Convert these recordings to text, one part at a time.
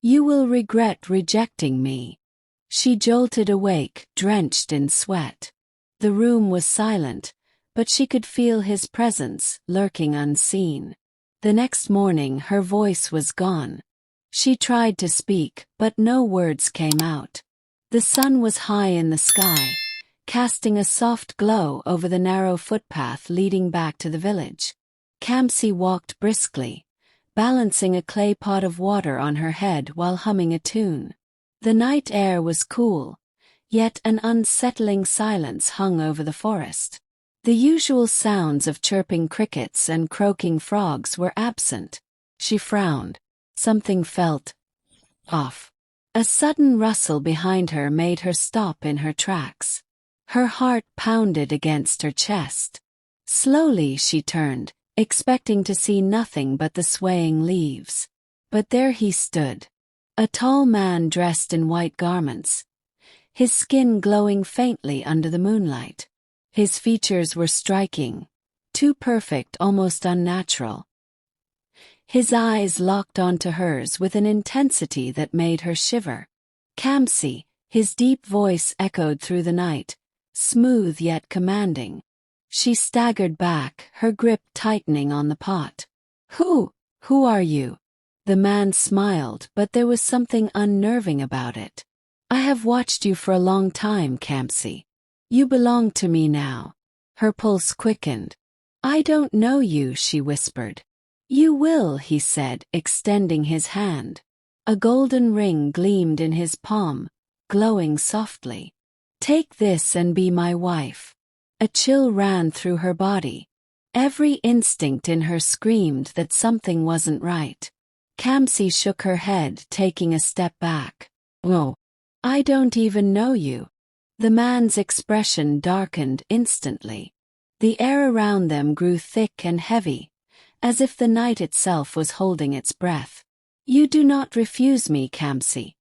You will regret rejecting me. She jolted awake, drenched in sweat. The room was silent, but she could feel his presence, lurking unseen. The next morning her voice was gone. She tried to speak, but no words came out. The sun was high in the sky, casting a soft glow over the narrow footpath leading back to the village. Kamsi walked briskly, balancing a clay pot of water on her head while humming a tune. The night air was cool, yet an unsettling silence hung over the forest. The usual sounds of chirping crickets and croaking frogs were absent. She frowned. Something felt off. A sudden rustle behind her made her stop in her tracks. Her heart pounded against her chest. Slowly she turned, expecting to see nothing but the swaying leaves. But there he stood. A tall man dressed in white garments, his skin glowing faintly under the moonlight. His features were striking, too perfect, almost unnatural. His eyes locked onto hers with an intensity that made her shiver. Kamsi, his deep voice echoed through the night, smooth yet commanding. She staggered back, her grip tightening on the pot. Who are you?" The man smiled, but there was something unnerving about it. "I have watched you for a long time, Kamsi. You belong to me now." Her pulse quickened. "I don't know you," she whispered. "You will," he said, extending his hand. A golden ring gleamed in his palm, glowing softly. "Take this and be my wife." A chill ran through her body. Every instinct in her screamed that something wasn't right. Kamsi shook her head, taking a step back. "Oh, I don't even know you." The man's expression darkened instantly. The air around them grew thick and heavy, as if the night itself was holding its breath. "You do not refuse me, Kamsi."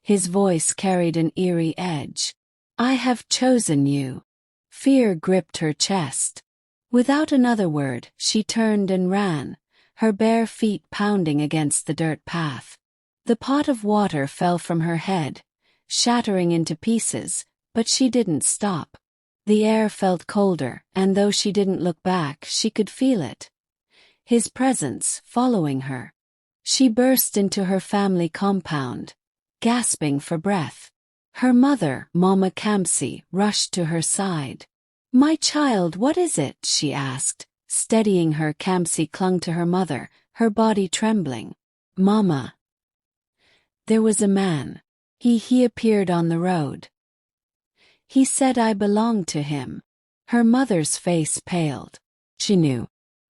His voice carried an eerie edge. "I have chosen you." Fear gripped her chest. Without another word, she turned and ran, her bare feet pounding against the dirt path. The pot of water fell from her head, shattering into pieces, but she didn't stop. The air felt colder, and though she didn't look back, she could feel it. His presence, following her. She burst into her family compound, gasping for breath. Her mother, Mama Kamsi, rushed to her side. "My child, what is it?" she asked. Steadying her, Kamsi clung to her mother, her body trembling. "Mama." "There was a man. He appeared on the road. He said I belonged to him." Her mother's face paled. She knew.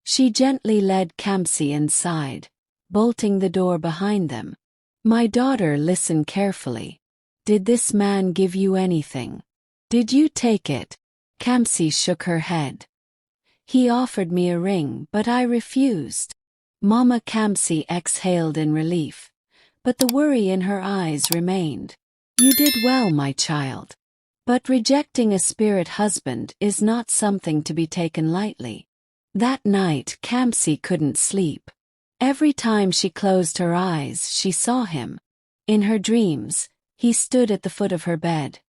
She gently led Kamsi inside, bolting the door behind them. "My daughter, listen carefully. Did this man give you anything? Did you take it?" Kamsi shook her head. "He offered me a ring, but I refused." Mama Kamsi exhaled in relief, but the worry in her eyes remained. "You did well, my child. But rejecting a spirit husband is not something to be taken lightly." That night, Kamsi couldn't sleep. Every time she closed her eyes, she saw him. In her dreams, he stood at the foot of her bed,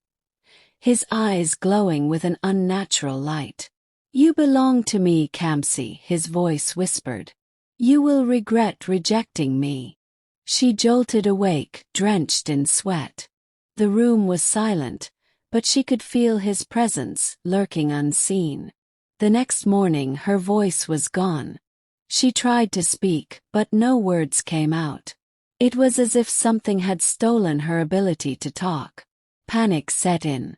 his eyes glowing with an unnatural light. "You belong to me, Kamsi," his voice whispered. "You will regret rejecting me." She jolted awake, drenched in sweat. The room was silent, but she could feel his presence, lurking unseen. The next morning her voice was gone. She tried to speak, but no words came out. It was as if something had stolen her ability to talk. Panic set in.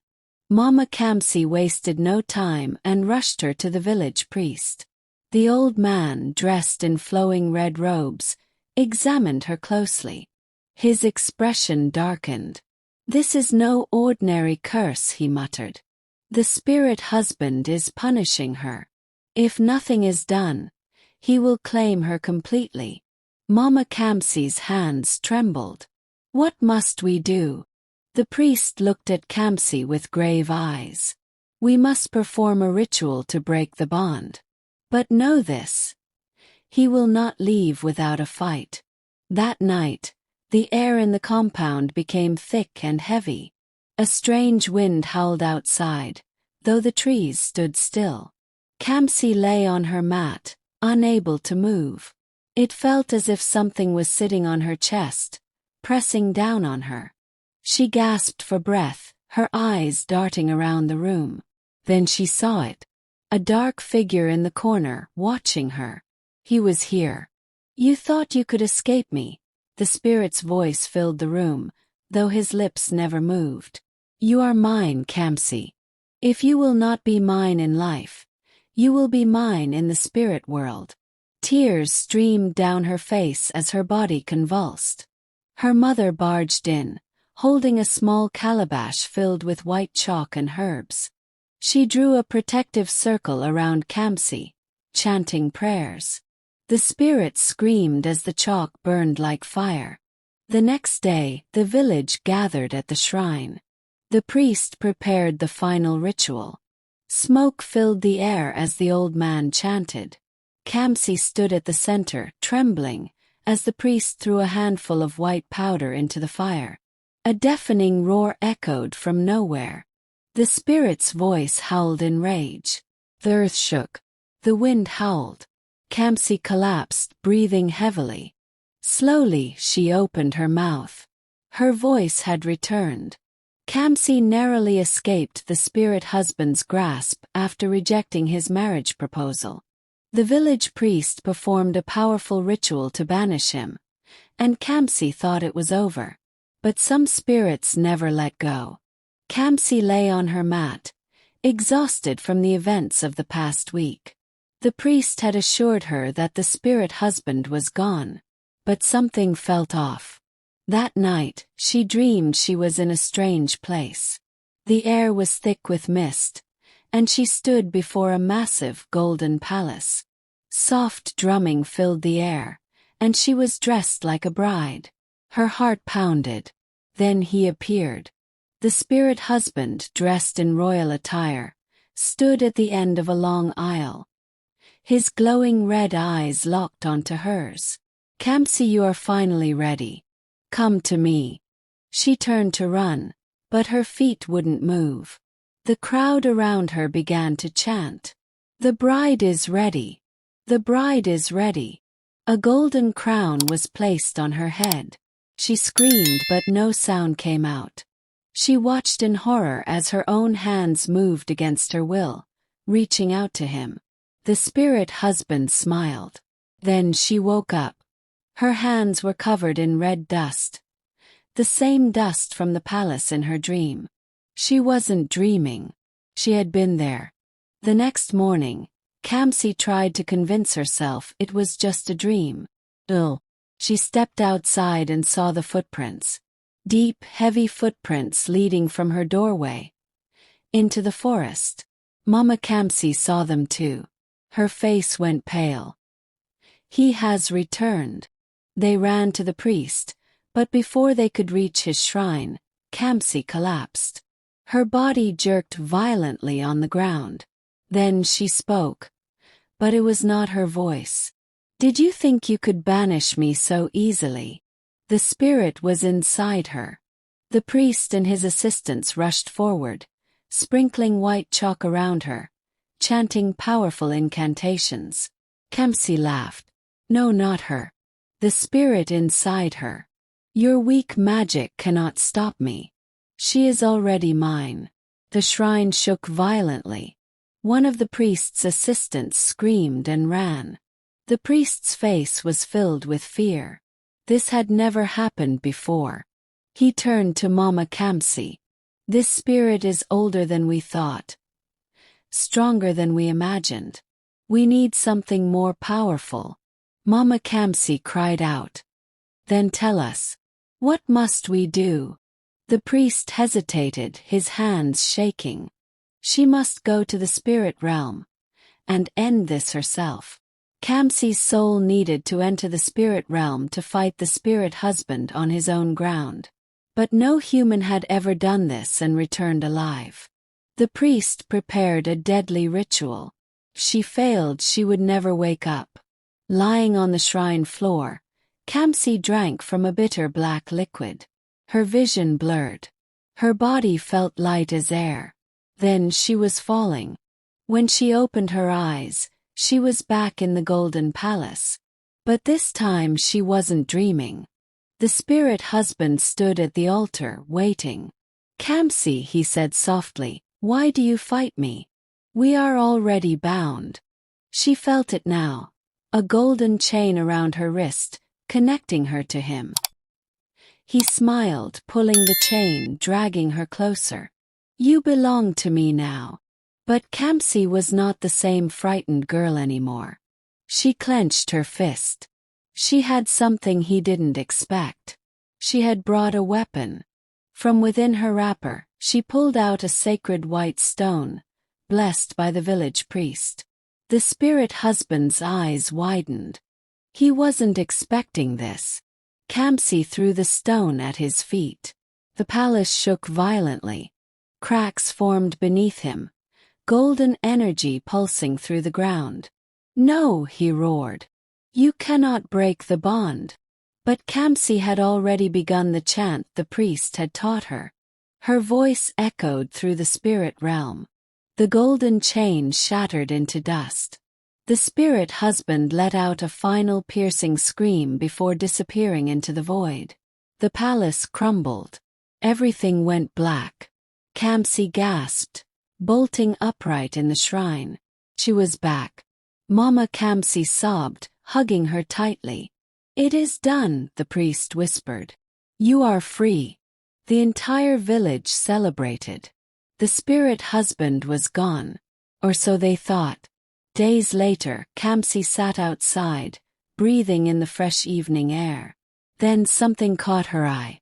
Mama Kamsi wasted no time and rushed her to the village priest. The old man, dressed in flowing red robes, examined her closely. His expression darkened. "This is no ordinary curse," he muttered. "The spirit husband is punishing her. If nothing is done, he will claim her completely." Mama Kamsi's hands trembled. "What must we do?" The priest looked at Kamsi with grave eyes. "We must perform a ritual to break the bond. But know this: he will not leave without a fight." That night, The air in the compound became thick and heavy. A strange wind howled outside, though the trees stood still. Kamsi lay on her mat, unable to move. It felt as if something was sitting on her chest, pressing down on her. She gasped for breath, her eyes darting around the room. Then she saw it. A dark figure in the corner, watching her. He was here. "You thought you could escape me." The spirit's voice filled the room, though his lips never moved. "You are mine, Kamsi. If you will not be mine in life, you will be mine in the spirit world." Tears streamed down her face as her body convulsed. Her mother barged in, holding a small calabash filled with white chalk and herbs. She drew a protective circle around Kamsi, chanting prayers. The spirit screamed as the chalk burned like fire. The next day, the village gathered at the shrine. The priest prepared the final ritual. Smoke filled the air as the old man chanted. Kamsi stood at the center, trembling, as the priest threw a handful of white powder into the fire. A deafening roar echoed from nowhere. The spirit's voice howled in rage. The earth shook. The wind howled. Kamsi collapsed, breathing heavily. Slowly, she opened her mouth. Her voice had returned. Kamsi narrowly escaped the spirit husband's grasp after rejecting his marriage proposal. The village priest performed a powerful ritual to banish him, and Kamsi thought it was over. But some spirits never let go. Kamsi lay on her mat, exhausted from the events of the past week. The priest had assured her that the spirit husband was gone, but something felt off. That night, she dreamed she was in a strange place. The air was thick with mist, and she stood before a massive golden palace. Soft drumming filled the air, and she was dressed like a bride. Her heart pounded. Then he appeared. The spirit husband, dressed in royal attire, stood at the end of a long aisle. His glowing red eyes locked onto hers. "Kamsi, you are finally ready. Come to me." She turned to run, but her feet wouldn't move. The crowd around her began to chant. "The bride is ready. The bride is ready." A golden crown was placed on her head. She screamed, but no sound came out. She watched in horror as her own hands moved against her will, reaching out to him. The spirit husband smiled. Then she woke up. Her hands were covered in red dust. The same dust from the palace in her dream. She wasn't dreaming. She had been there. The next morning, Kamsi tried to convince herself it was just a dream. She stepped outside and saw the footprints. Deep, heavy footprints leading from her doorway into the forest. Mama Kamsi saw them too. Her face went pale. "He has returned." They ran to the priest, but before they could reach his shrine, Kamsi collapsed. Her body jerked violently on the ground. Then she spoke, but it was not her voice. "Did you think you could banish me so easily?" The spirit was inside her. The priest and his assistants rushed forward, sprinkling white chalk around her, chanting powerful incantations. Kamsi laughed. "No, not her. The spirit inside her. Your weak magic cannot stop me. She is already mine." The shrine shook violently. One of the priest's assistants screamed and ran. The priest's face was filled with fear. This had never happened before. He turned to Mama Kamsi. "This spirit is older than we thought. Stronger than we imagined. We need something more powerful." Mama Kamsi cried out. "Then tell us. What must we do?" The priest hesitated, his hands shaking. She must go to the spirit realm and end this herself. Kamsi's soul needed to enter the spirit realm to fight the spirit husband on his own ground. But no human had ever done this and returned alive. The priest prepared a deadly ritual. If she failed, she would never wake up. Lying on the shrine floor, Kamsi drank from a bitter black liquid. Her vision blurred. Her body felt light as air. Then she was falling. When she opened her eyes, she was back in the golden palace. But this time she wasn't dreaming. The spirit husband stood at the altar, waiting. "Kamsi," he said softly, "why do you fight me? We are already bound." She felt it now. A golden chain around her wrist, connecting her to him. He smiled, pulling the chain, dragging her closer. "You belong to me now." But Kamsi was not the same frightened girl anymore. She clenched her fist. She had something he didn't expect. She had brought a weapon. From within her wrapper, she pulled out a sacred white stone, blessed by the village priest. The spirit husband's eyes widened. He wasn't expecting this. Kamsi threw the stone at his feet. The palace shook violently. Cracks formed beneath him, golden energy pulsing through the ground. "No," he roared. "You cannot break the bond." But Kamsi had already begun the chant the priest had taught her. Her voice echoed through the spirit realm. The golden chain shattered into dust. The spirit husband let out a final piercing scream before disappearing into the void. The palace crumbled. Everything went black. Kamsi gasped, bolting upright in the shrine. She was back. Mama Kamsi sobbed, hugging her tightly. "It is done," the priest whispered. "You are free." The entire village celebrated. The spirit husband was gone. Or so they thought. Days later, Kamsi sat outside, breathing in the fresh evening air. Then something caught her eye.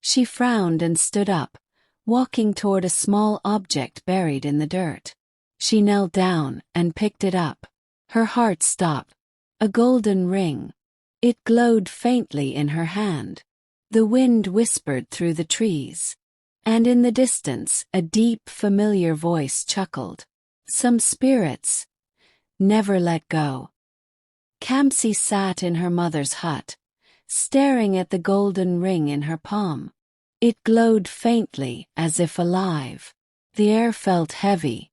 She frowned and stood up, walking toward a small object buried in the dirt. She knelt down and picked it up. Her heart stopped. A golden ring. It glowed faintly in her hand. The wind whispered through the trees. And in the distance, a deep, familiar voice chuckled. "Some spirits never let go." Kamsi sat in her mother's hut, staring at the golden ring in her palm. It glowed faintly, as if alive. The air felt heavy.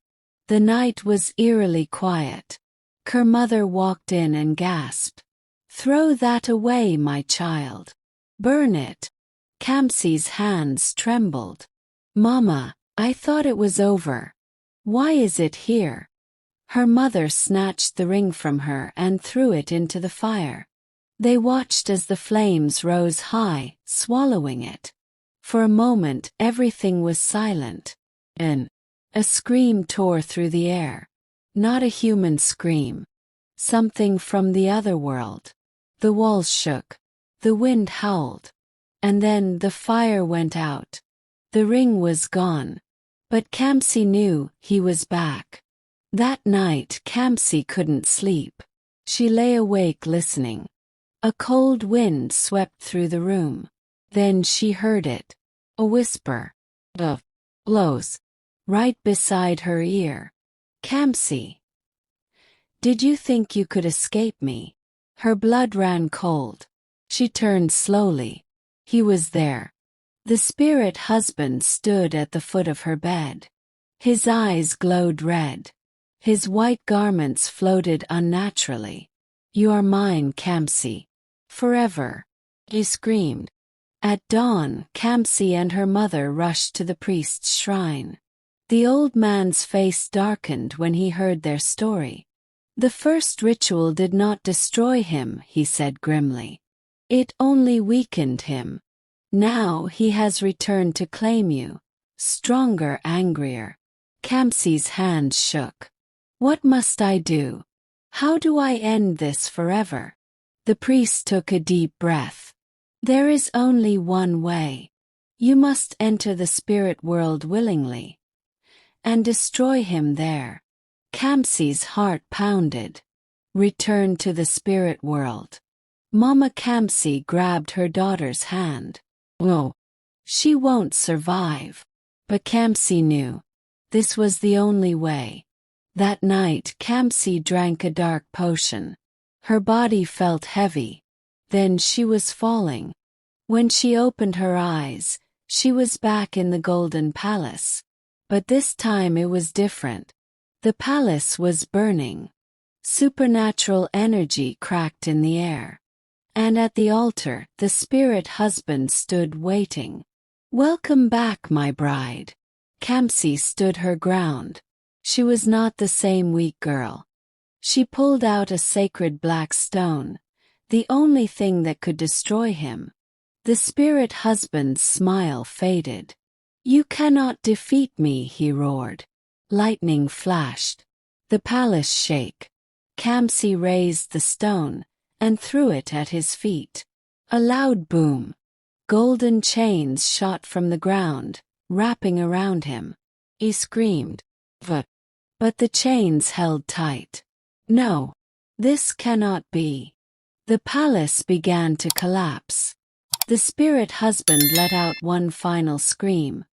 The night was eerily quiet. Her mother walked in and gasped. "Throw that away, my child. Burn it." Kamsi's hands trembled. "Mama, I thought it was over. Why is it here?" Her mother snatched the ring from her and threw it into the fire. They watched as the flames rose high, swallowing it. For a moment everything was silent. And a scream tore through the air. Not a human scream. Something from the other world. The walls shook. The wind howled. And then the fire went out. The ring was gone. But Kamsi knew he was back. That night Kamsi couldn't sleep. She lay awake listening. A cold wind swept through the room. Then she heard it. A whisper. Of blows. Right beside her ear. "Kamsi, did you think you could escape me?" Her blood ran cold. She turned slowly. He was there. The spirit husband stood at the foot of her bed. His eyes glowed red. His white garments floated unnaturally. "You are mine, Kamsi. Forever," he screamed. At dawn, Kamsi and her mother rushed to the priest's shrine. The old man's face darkened when he heard their story. "The first ritual did not destroy him," he said grimly. "It only weakened him. Now he has returned to claim you. Stronger, angrier." Kamsi's hands shook. "What must I do? How do I end this forever?" The priest took a deep breath. "There is only one way. You must enter the spirit world willingly. And destroy him there." Kamsi's heart pounded. Return to the spirit world. Mama Kamsi grabbed her daughter's hand. "Oh, she won't survive." But Kamsi knew. This was the only way. That night Kamsi drank a dark potion. Her body felt heavy. Then she was falling. When she opened her eyes, she was back in the golden palace. But this time it was different. The palace was burning. Supernatural energy cracked in the air. And at the altar, the spirit husband stood waiting. "Welcome back, my bride." Kamsi stood her ground. She was not the same weak girl. She pulled out a sacred black stone, the only thing that could destroy him. The spirit husband's smile faded. "You cannot defeat me," he roared. Lightning flashed. The palace shook. Kamsi raised the stone and threw it at his feet. A loud boom. Golden chains shot from the ground, wrapping around him. He screamed. But the chains held tight. "No. This cannot be." The palace began to collapse. The spirit husband let out one final scream,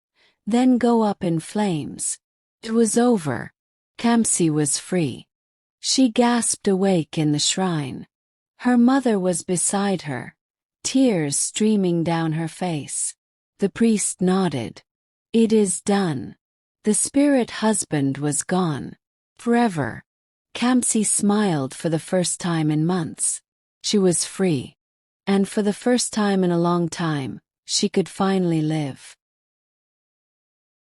then go up in flames. It was over. Kamsi was free. She gasped awake in the shrine. Her mother was beside her, tears streaming down her face. The priest nodded. "It is done." The spirit husband was gone. Forever. Kamsi smiled for the first time in months. She was free. And for the first time in a long time, she could finally live.